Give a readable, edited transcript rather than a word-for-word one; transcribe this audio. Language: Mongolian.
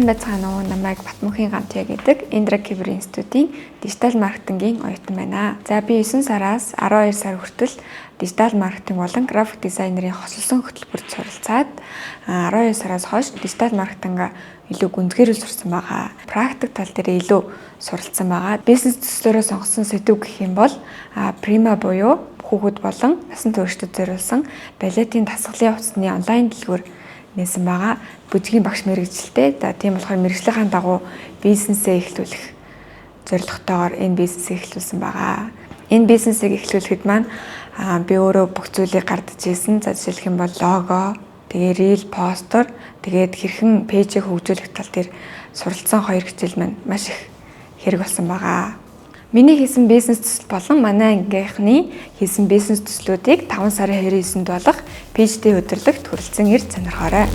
Сайн байцгаана уу, намайг Батмунхийн Гамтя гэдэг Индра Кибер институтийн дижитал маркетингийн оюутан байна. За би 9 сараас 12 сар хүртэл дижитал маркетинг болон график дизайнерын хослолсон хөтөлбөрт суралцаад 12 сараас хойш дижитал маркетинга илүү гүнзгийрүүл сурсан байгаа. Практик тал дээр илүү суралцсан байгаа. Бизнес төслөөрөө сонгосон сэдв гэх юм бол Prima буюу хүүхэд болон насан туршид зориулсан балетын дасгалын хувцсны онлайн дэлгүүр нээсэн байгаа. Бүжгийн багш мэргэжилтэй. За тийм болохоор мэргэжлийн дагуу бизнесээ эхлүүлэх зорилготойгоор энэ бизнесийг эхлүүлсэн байгаа. Энэ бизнесийг эхлүүлэхэд маань би өөрөө бүх зүйлийг гардаж ирсэн. За жишээлх юм бол лого, тэгээ рил, постэр, тэгээд хэрхэн пэйжийг хөгжүүлэх тал дээр суралцсан 2 хичээл маань маш их хэрэг болсон байгаа. Миний хийсэн бизнес төсөл болон манай ангийнхны хийсэн бизнес төслүүдийг 5 сарын 29-нд болох PhD өдөрлөгт хүрэлцэн ирж сонирхоорой.